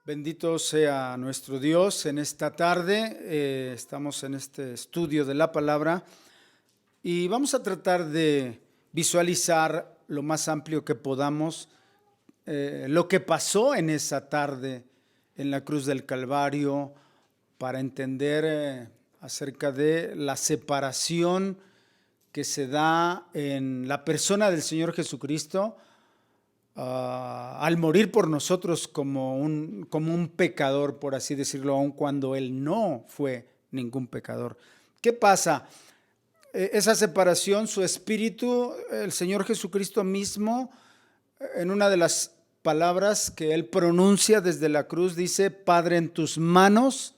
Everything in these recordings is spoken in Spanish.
Bendito sea nuestro Dios en esta tarde. Estamos en este estudio de la palabra y vamos a tratar de visualizar lo más amplio que podamos lo que pasó en esa tarde en la cruz del Calvario para entender acerca de la separación que se da en la persona del Señor Jesucristo. Al morir por nosotros como un pecador, por así decirlo, aun cuando Él no fue ningún pecador. ¿Qué pasa? Esa separación, su espíritu, el Señor Jesucristo mismo, en una de las palabras que Él pronuncia desde la cruz, dice: Padre, en tus manos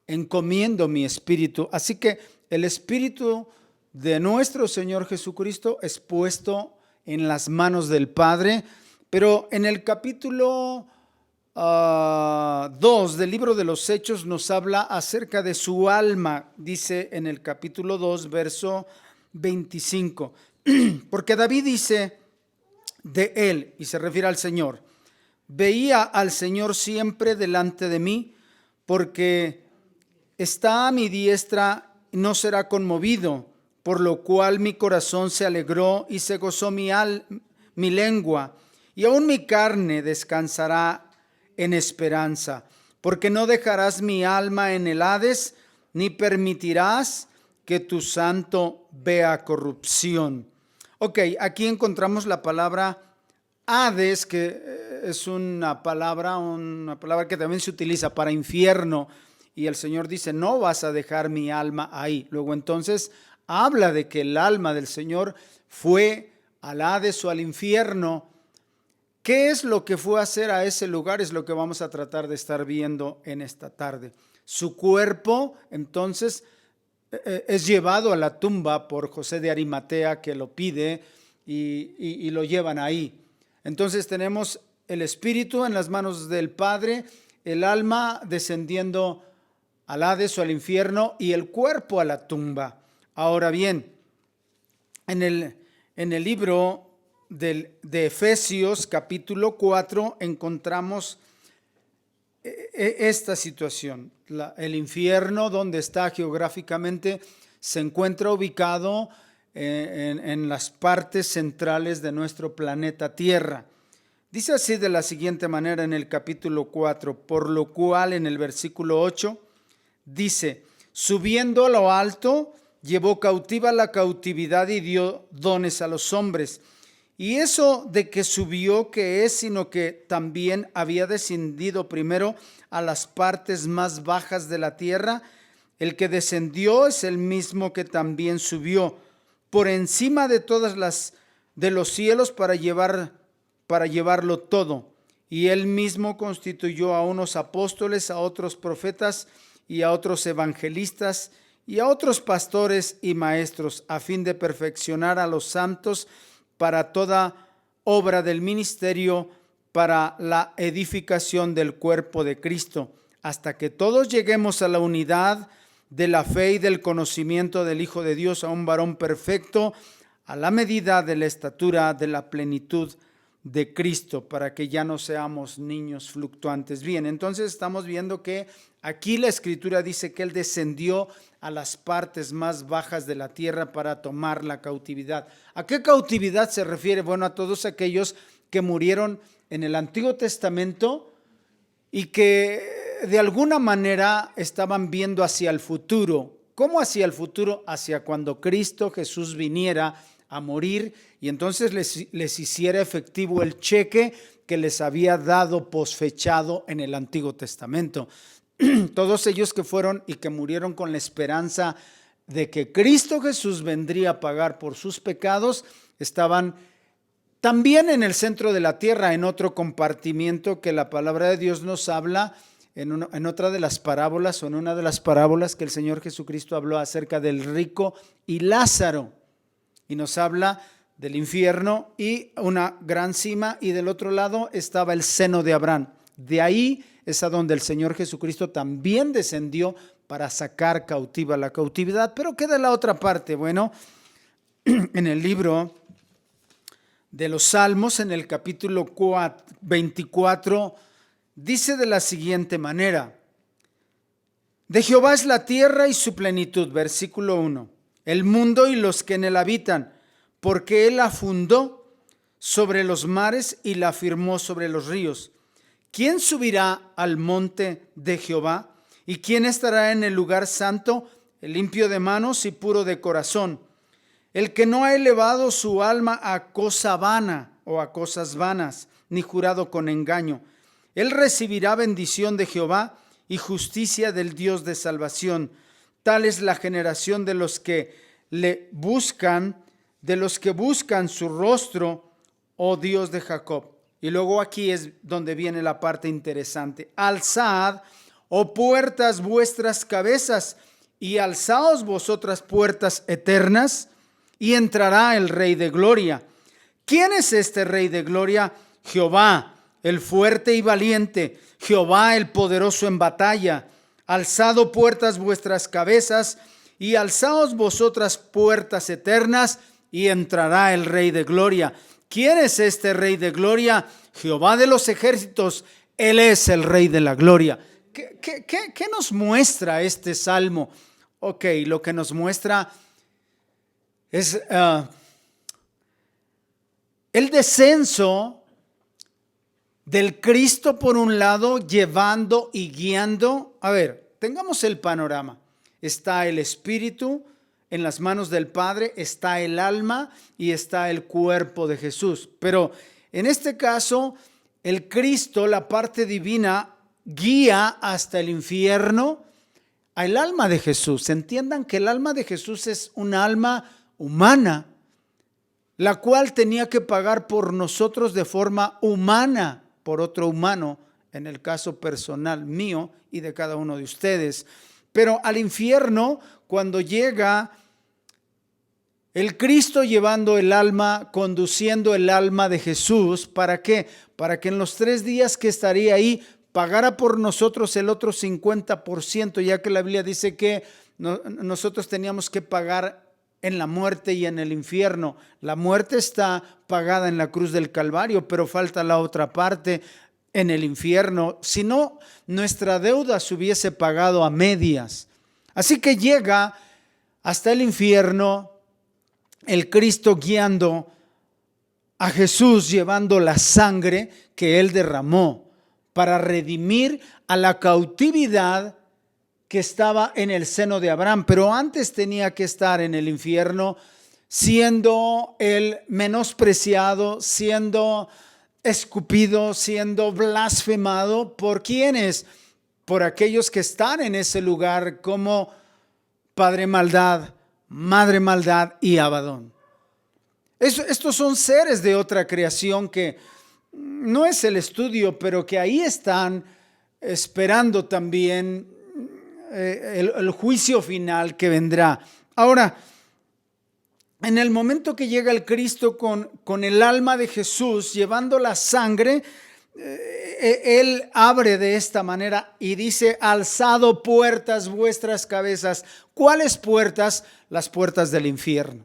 encomiendo mi espíritu. Así que el espíritu de nuestro Señor Jesucristo es puesto en las manos del Padre. Pero en el capítulo 2 del libro de los Hechos nos habla acerca de su alma. Dice en el capítulo 2, verso 25. Porque David dice de él, y se refiere al Señor: veía al Señor siempre delante de mí, porque está a mi diestra y no será conmovido, por lo cual mi corazón se alegró y se gozó mi lengua. Y aún mi carne descansará en esperanza, porque no dejarás mi alma en el Hades, ni permitirás que tu santo vea corrupción. Ok, aquí encontramos la palabra Hades, que es una palabra que también se utiliza para infierno. Y el Señor dice: no vas a dejar mi alma ahí. Luego entonces habla de que el alma del Señor fue al Hades o al infierno. ¿Qué es lo que fue a hacer a ese lugar? Es lo que vamos a tratar de estar viendo en esta tarde. Su cuerpo, entonces, es llevado a la tumba por José de Arimatea, que lo pide, y lo llevan ahí. Entonces tenemos el espíritu en las manos del Padre, el alma descendiendo al Hades o al infierno, y el cuerpo a la tumba. Ahora bien, en el libro de Efesios capítulo 4 encontramos esta situación. El infierno, donde está geográficamente, se encuentra ubicado en las partes centrales de nuestro planeta Tierra. Dice así de la siguiente manera en el capítulo 4, por lo cual en el versículo 8 dice: subiendo a lo alto, llevó cautiva la cautividad y dio dones a los hombres. Y eso de que subió, que es, sino que también había descendido primero a las partes más bajas de la tierra. El que descendió es el mismo que también subió por encima de todas de los cielos para llevarlo todo. Y él mismo constituyó a unos apóstoles, a otros profetas y a otros evangelistas y a otros pastores y maestros, a fin de perfeccionar a los santos para toda obra del ministerio, para la edificación del cuerpo de Cristo, hasta que todos lleguemos a la unidad de la fe y del conocimiento del Hijo de Dios, a un varón perfecto, a la medida de la estatura de la plenitud de Cristo, para que ya no seamos niños fluctuantes. Bien, entonces estamos viendo que aquí la Escritura dice que Él descendió a las partes más bajas de la tierra para tomar la cautividad. ¿A qué cautividad se refiere? Bueno, a todos aquellos que murieron en el Antiguo Testamento y que de alguna manera estaban viendo hacia el futuro. ¿Cómo hacia el futuro? Hacia cuando Cristo Jesús viniera a morir y entonces les hiciera efectivo el cheque que les había dado posfechado en el Antiguo Testamento. Todos ellos que fueron y que murieron con la esperanza de que Cristo Jesús vendría a pagar por sus pecados, estaban también en el centro de la tierra, en otro compartimiento que la palabra de Dios nos habla en otra de las parábolas, o en una de las parábolas que el Señor Jesucristo habló acerca del rico y Lázaro. Y nos habla del infierno y una gran cima, y del otro lado estaba el seno de Abraham. De ahí es a donde el Señor Jesucristo también descendió para sacar cautiva la cautividad. Pero queda la otra parte. Bueno, en el libro de los Salmos, en el capítulo 24, dice de la siguiente manera: de Jehová es la tierra y su plenitud, versículo 1, el mundo y los que en él habitan, porque él la fundó sobre los mares y la firmó sobre los ríos. ¿Quién subirá al monte de Jehová? ¿Y quién estará en el lugar santo? El limpio de manos y puro de corazón, el que no ha elevado su alma a cosa vana o a cosas vanas, ni jurado con engaño. Él recibirá bendición de Jehová y justicia del Dios de salvación. Tal es la generación de los que le buscan, de los que buscan su rostro, oh Dios de Jacob. Y luego aquí es donde viene la parte interesante. Alzad, oh puertas, vuestras cabezas, y alzaos vosotras puertas eternas, y entrará el Rey de Gloria. ¿Quién es este Rey de Gloria? Jehová, el fuerte y valiente, Jehová el poderoso en batalla. Alzado puertas vuestras cabezas, y alzaos vosotras puertas eternas, y entrará el Rey de Gloria. ¿Quién es este Rey de Gloria? Jehová de los ejércitos, Él es el Rey de la Gloria. ¿Qué nos muestra este salmo? Ok, lo que nos muestra es el descenso del Cristo por un lado, llevando y guiando. A ver, tengamos el panorama. Está el Espíritu en las manos del Padre, está el alma y está el cuerpo de Jesús. Pero en este caso, el Cristo, la parte divina, guía hasta el infierno al alma de Jesús. Entiendan que el alma de Jesús es un alma humana, la cual tenía que pagar por nosotros de forma humana, por otro humano, en el caso personal mío y de cada uno de ustedes. Pero al infierno, cuando llega el Cristo llevando el alma, conduciendo el alma de Jesús, ¿para qué? Para que en los 3 días que estaría ahí, pagara por nosotros el otro 50%, ya que la Biblia dice que nosotros teníamos que pagar en la muerte y en el infierno. La muerte está pagada en la cruz del Calvario, pero falta la otra parte en el infierno. Si no, nuestra deuda se hubiese pagado a medias. Así que llega hasta el infierno el Cristo guiando a Jesús, llevando la sangre que Él derramó para redimir a la cautividad que estaba en el seno de Abraham, pero antes tenía que estar en el infierno, siendo él menospreciado, siendo escupido, siendo blasfemado. ¿Por quiénes? Por aquellos que están en ese lugar como padre maldad, madre maldad y Abadón. Estos son seres de otra creación que no es el estudio, pero que ahí están esperando también el juicio final que vendrá. Ahora, en el momento que llega el Cristo con el alma de Jesús, llevando la sangre, Él abre de esta manera y dice: alzado puertas vuestras cabezas. ¿Cuáles puertas? Las puertas del infierno.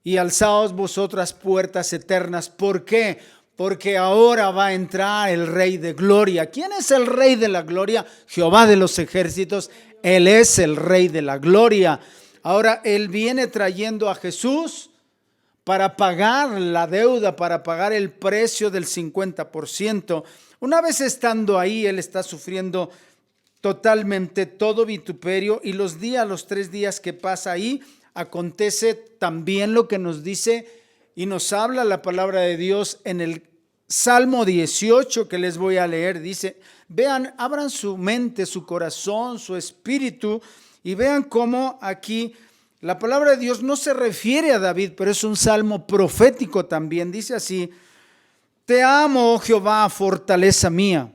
Y alzaos vosotras puertas eternas. ¿Por qué? Porque ahora va a entrar el Rey de Gloria. ¿Quién es el Rey de la Gloria? Jehová de los ejércitos. Él es el Rey de la Gloria. Ahora Él viene trayendo a Jesús para pagar la deuda, para pagar el precio del 50%. Una vez estando ahí, Él está sufriendo totalmente todo vituperio, y los 3 días que pasa ahí, acontece también lo que nos dice y nos habla la palabra de Dios en el Salmo 18 que les voy a leer. Dice, vean, abran su mente, su corazón, su espíritu, y vean cómo aquí la palabra de Dios no se refiere a David, pero es un salmo profético también. Dice así: te amo, oh Jehová, fortaleza mía,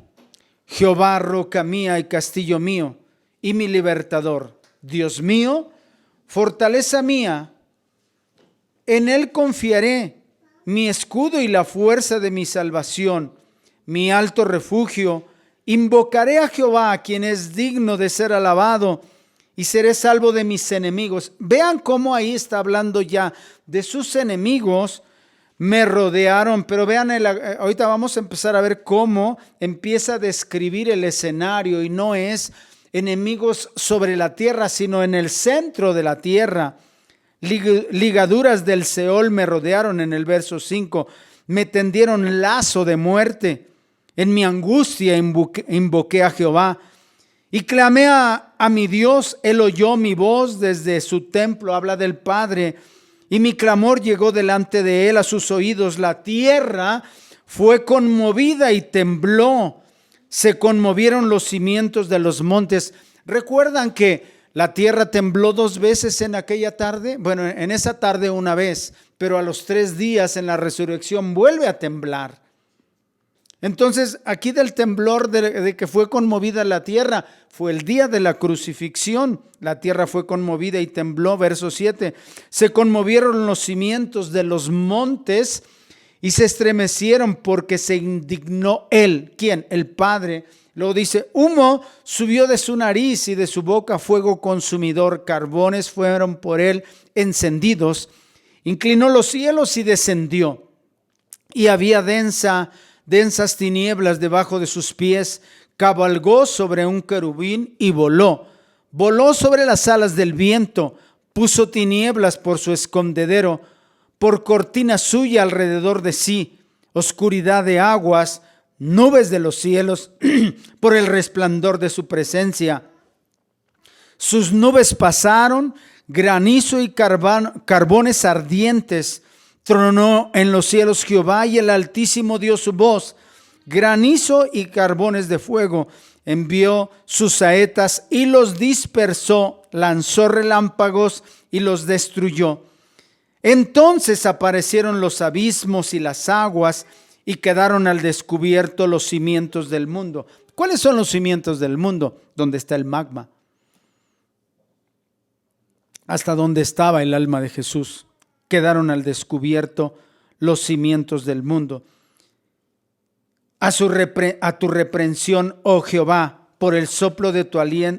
Jehová, roca mía y castillo mío, y mi libertador. Dios mío, fortaleza mía, en Él confiaré, mi escudo y la fuerza de mi salvación, mi alto refugio. Invocaré a Jehová, quien es digno de ser alabado, y seré salvo de mis enemigos. Vean cómo ahí está hablando ya de sus enemigos, me rodearon. Pero vean, ahorita vamos a empezar a ver cómo empieza a describir el escenario, y no es enemigos sobre la tierra, sino en el centro de la tierra. Ligaduras del Seol me rodearon, en el verso 5. Me tendieron lazo de muerte. En mi angustia invoqué a Jehová y clamé a mi Dios. Él oyó mi voz desde su templo. Habla del Padre. Y mi clamor llegó delante de él a sus oídos. La tierra fue conmovida y tembló. Se conmovieron los cimientos de los montes. ¿Recuerdan que la tierra tembló 2 veces en aquella tarde? Bueno, en esa tarde una vez, pero a los 3 días en la resurrección vuelve a temblar. Entonces, aquí del temblor de que fue conmovida la tierra, fue el día de la crucifixión. La tierra fue conmovida y tembló, verso 7. Se conmovieron los cimientos de los montes y se estremecieron porque se indignó él. ¿Quién? El Padre. Luego dice, humo subió de su nariz y de su boca fuego consumidor. Carbones fueron por él encendidos. Inclinó los cielos y descendió. Y había densas tinieblas debajo de sus pies. Cabalgó sobre un querubín y voló. Voló sobre las alas del viento. Puso tinieblas por su escondedero, por cortina suya alrededor de sí. Oscuridad de aguas, nubes de los cielos, por el resplandor de su presencia. Sus nubes pasaron, granizo y carbones ardientes. Tronó en los cielos Jehová y el Altísimo dio su voz. Granizo y carbones de fuego. Envió sus saetas y los dispersó. Lanzó relámpagos y los destruyó. Entonces aparecieron los abismos y las aguas y quedaron al descubierto los cimientos del mundo. ¿Cuáles son los cimientos del mundo? Donde está el magma. Hasta donde estaba el alma de Jesús. Quedaron al descubierto los cimientos del mundo. A tu reprensión, oh Jehová, por el soplo de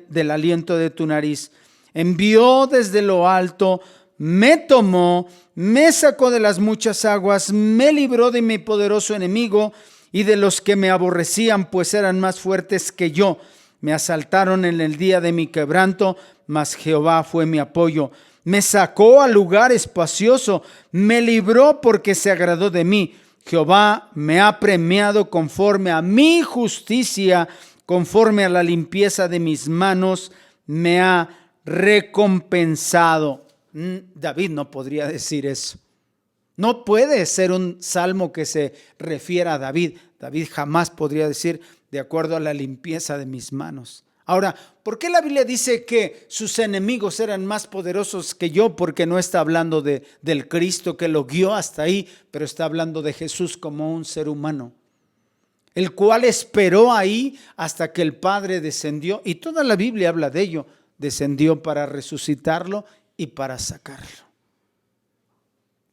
del aliento de tu nariz. Envió desde lo alto, me tomó, me sacó de las muchas aguas, me libró de mi poderoso enemigo y de los que me aborrecían, pues eran más fuertes que yo. Me asaltaron en el día de mi quebranto, mas Jehová fue mi apoyo. Me sacó al lugar espacioso, me libró porque se agradó de mí. Jehová me ha premiado conforme a mi justicia, conforme a la limpieza de mis manos, me ha recompensado. David no podría decir eso. No puede ser un salmo que se refiera a David. David jamás podría decir, de acuerdo a la limpieza de mis manos. Ahora, ¿por qué la Biblia dice que sus enemigos eran más poderosos que yo? Porque no está hablando del Cristo que lo guió hasta ahí, pero está hablando de Jesús como un ser humano, el cual esperó ahí hasta que el Padre descendió, y toda la Biblia habla de ello, descendió para resucitarlo y para sacarlo.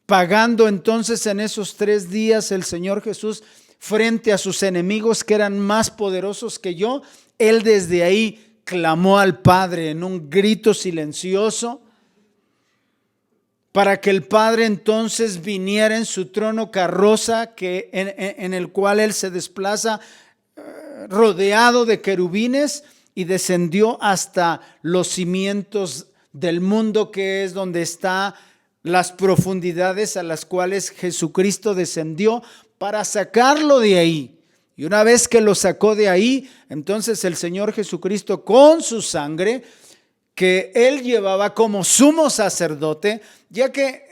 Pagando entonces en esos 3 días el Señor Jesús frente a sus enemigos que eran más poderosos que yo, Él desde ahí clamó al Padre en un grito silencioso para que el Padre entonces viniera en su trono carroza en el cual Él se desplaza rodeado de querubines y descendió hasta los cimientos del mundo, que es donde están las profundidades a las cuales Jesucristo descendió para sacarlo de ahí. Y una vez que lo sacó de ahí, entonces el Señor Jesucristo con su sangre que Él llevaba como sumo sacerdote, ya que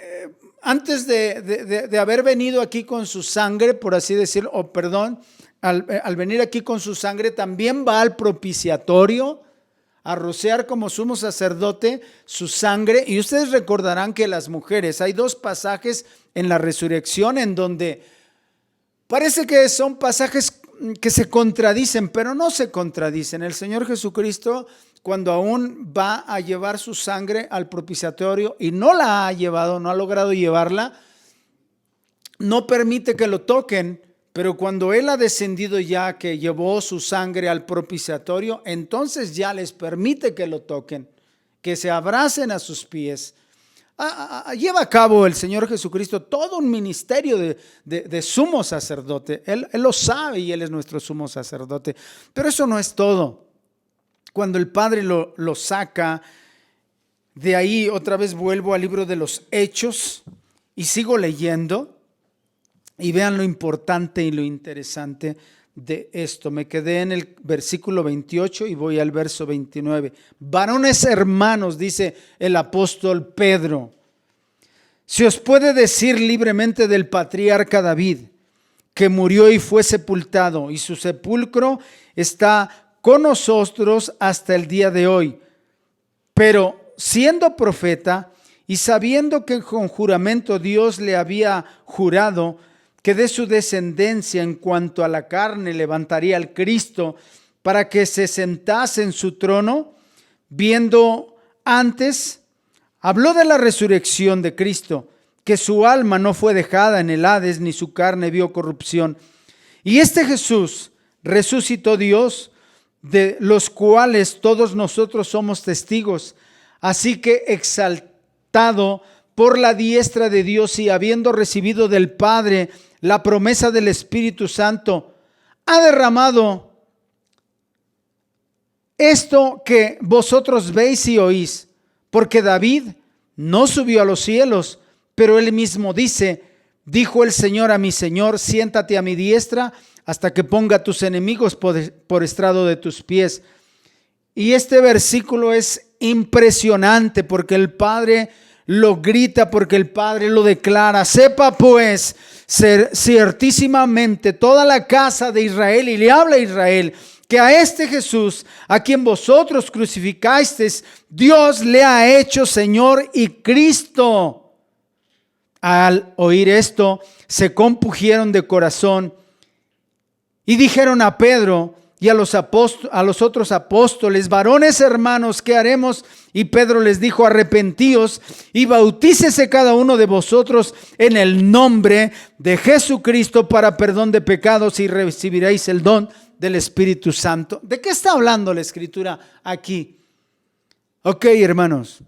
antes de haber venido aquí con su sangre, por así decirlo, al venir aquí con su sangre, también va al propiciatorio a rociar como sumo sacerdote su sangre. Y ustedes recordarán que las mujeres, hay 2 pasajes en la resurrección en donde parece que son pasajes que se contradicen, pero no se contradicen. El Señor Jesucristo, cuando aún va a llevar su sangre al propiciatorio y no la ha llevado, no ha logrado llevarla, no permite que lo toquen. Pero cuando Él ha descendido ya, que llevó su sangre al propiciatorio, entonces ya les permite que lo toquen, que se abracen a sus pies. lleva a cabo el Señor Jesucristo todo un ministerio de sumo sacerdote. Él lo sabe y Él es nuestro sumo sacerdote. Pero eso no es todo. Cuando el Padre lo saca, de ahí otra vez vuelvo al libro de los Hechos y sigo leyendo. Y vean lo importante y lo interesante de esto. Me quedé en el versículo 28 y voy al verso 29. Varones hermanos, dice el apóstol Pedro, se os puede decir libremente del patriarca David, que murió y fue sepultado, y su sepulcro está con nosotros hasta el día de hoy. Pero siendo profeta y sabiendo que con juramento Dios le había jurado que de su descendencia en cuanto a la carne levantaría al Cristo para que se sentase en su trono, viendo antes, habló de la resurrección de Cristo, que su alma no fue dejada en el Hades, ni su carne vio corrupción. Y este Jesús resucitó Dios, de los cuales todos nosotros somos testigos. Así que exaltado por la diestra de Dios y habiendo recibido del Padre la promesa del Espíritu Santo, ha derramado esto que vosotros veis y oís, porque David no subió a los cielos, pero él mismo dice, dijo el Señor a mi Señor, siéntate a mi diestra hasta que ponga a tus enemigos por estrado de tus pies. Y este versículo es impresionante porque el Padre lo grita, porque el Padre lo declara. Sepa pues ciertísimamente toda la casa de Israel, y le habla a Israel, que a este Jesús, a quien vosotros crucificasteis, Dios le ha hecho Señor y Cristo. Al oír esto, se compungieron de corazón y dijeron a Pedro y a los otros apóstoles, varones hermanos, ¿qué haremos? Y Pedro les dijo, arrepentíos y bautícese cada uno de vosotros en el nombre de Jesucristo para perdón de pecados y recibiréis el don del Espíritu Santo. ¿De qué está hablando la Escritura aquí? Ok, hermanos,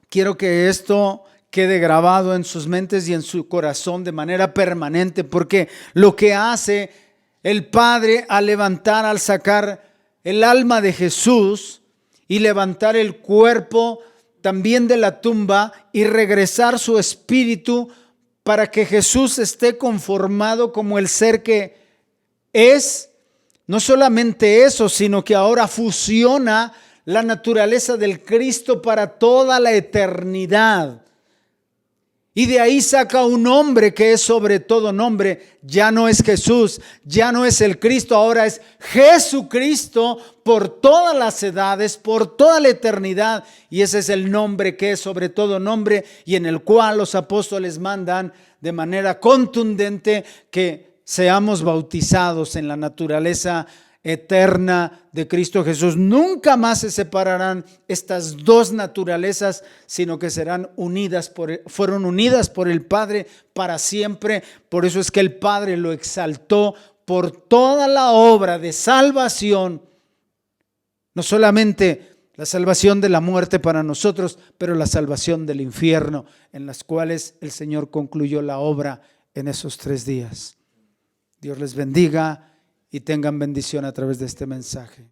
quiero que esto quede grabado en sus mentes y en su corazón de manera permanente, porque lo que hace el Padre al levantar, al sacar el alma de Jesús y levantar el cuerpo también de la tumba y regresar su espíritu para que Jesús esté conformado como el ser que es, no solamente eso, sino que ahora fusiona la naturaleza del Cristo para toda la eternidad. Y de ahí saca un nombre que es sobre todo nombre. Ya no es Jesús, ya no es el Cristo, ahora es Jesucristo por todas las edades, por toda la eternidad. Y ese es el nombre que es sobre todo nombre y en el cual los apóstoles mandan de manera contundente que seamos bautizados en la naturaleza eterna de Cristo Jesús. Nunca más se separarán estas dos naturalezas, sino que serán fueron unidas por el Padre para siempre. Por eso es que el Padre lo exaltó por toda la obra de salvación, no solamente la salvación de la muerte para nosotros, pero la salvación del infierno, en las cuales el Señor concluyó la obra en esos 3 días. Dios les bendiga y tengan bendición a través de este mensaje.